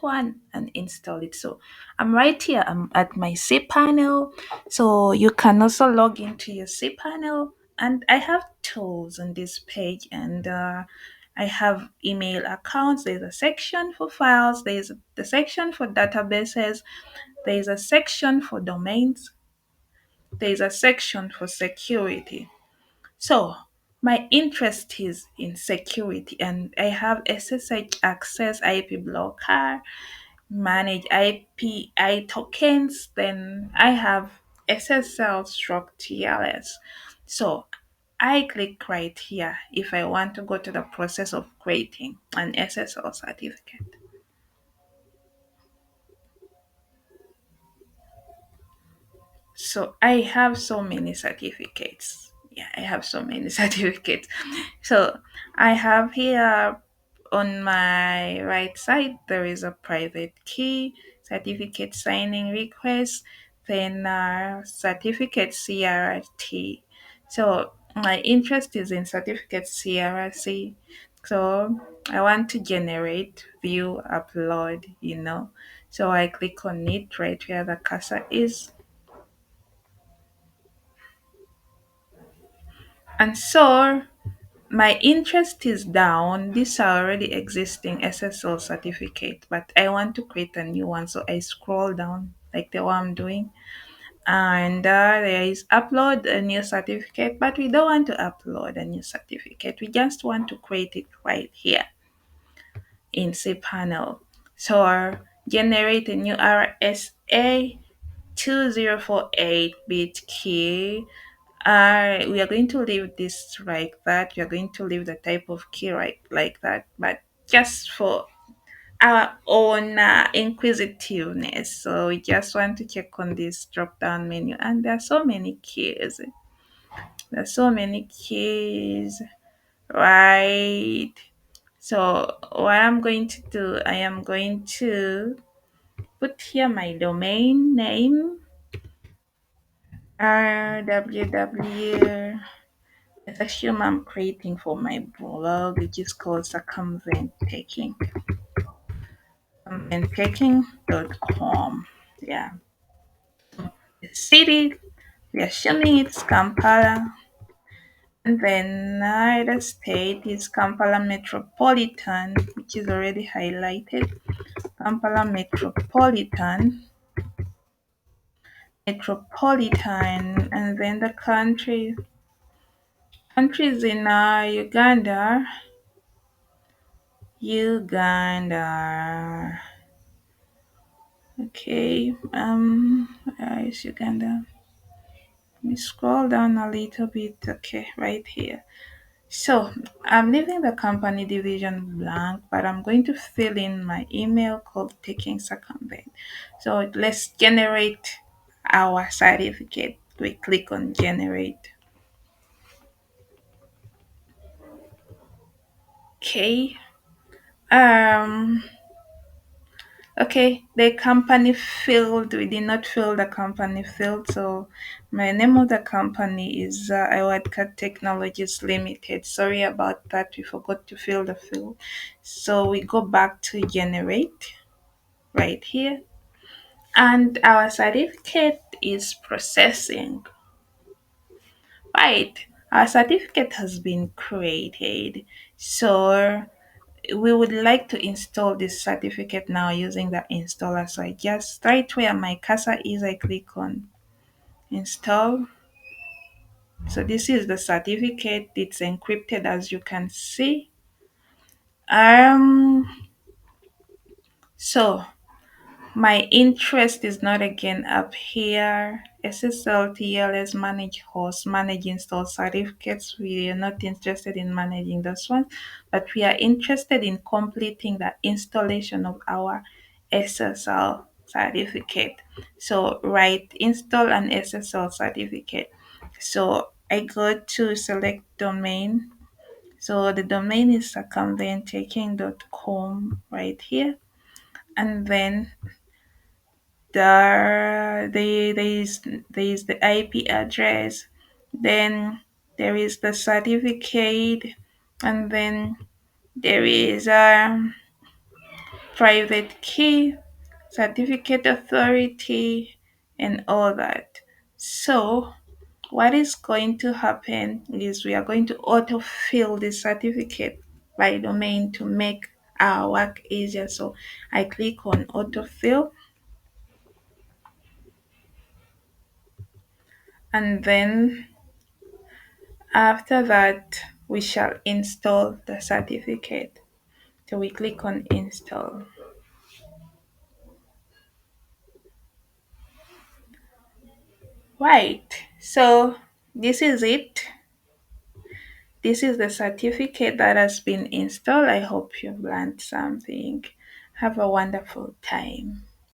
one and install it. So I'm right here. I'm at my cPanel. So you can also log into your cPanel, and I have tools on this page, and I have email accounts. There's a section for files. There's the section for databases. There's a section for domains. There's a section for security. So my interest is in security, and I have SSH access, IP blocker, manage IPI tokens. Then I have SSL stroke TLS. So I click right here if I want to go to the process of creating an SSL certificate. So I have so many certificates. Yeah, I have so many certificates. So I have here on my right side, there is a private key, certificate signing request, then certificate CRT. So my interest is in certificate CRC. So I want to generate, view, upload. So I click on it right where the cursor is. And so my interest is down. These are already existing SSL certificate, but I want to create a new one. So I scroll down like the one I'm doing. And there is upload a new certificate, but we don't want to upload a new certificate. We just want to create it right here in cPanel. So generate a new RSA 2048-bit key. We are going to leave this like that. We are going to leave the type of key like that, but just for our own inquisitiveness. So we just want to check on this drop down menu, and there are so many keys. There are so many keys, right? So what I'm going to do, I am going to put here my domain name, www. It's actually I'm creating for my blog, which is called circumventtaking.com. Yeah. The city, we're assuming it's Kampala. And then the state is Kampala Metropolitan, which is already highlighted. Kampala Metropolitan, and then the countries in Uganda. Okay, where is Uganda? Let me scroll down a little bit. Okay, right here. So I'm leaving the company division blank, but I'm going to fill in my email called taking circumvent. So let's generate our certificate. We click on generate. Okay. Um Okay, the company field, we did not fill the company field. So my name of the company is Iwadcat Technologies Limited. Sorry about that, we forgot to fill the field. So we go back to generate right here, and our certificate is processing. Right, our certificate has been created. So we would like to install this certificate now using the installer. So I just right where my cursor is, I click on install. So this is the certificate. It's encrypted, as you can see. Um so my interest is not again up here. SSL TLS manage host, manage install certificates. We are not interested in managing this one, but we are interested in completing the installation of our SSL certificate. So write install an SSL certificate. So I go to select domain. So the domain is circumventtaking.com right here. And then there is the IP address, then there is the certificate, and then there is private key, certificate authority, and all that. So what is going to happen is we are going to autofill the certificate by domain to make our work easier. So I click on autofill, and then after that we shall install the certificate. So we click on install. Right. So this is it. This is the certificate that has been installed. I hope you've learned something. Have a wonderful time.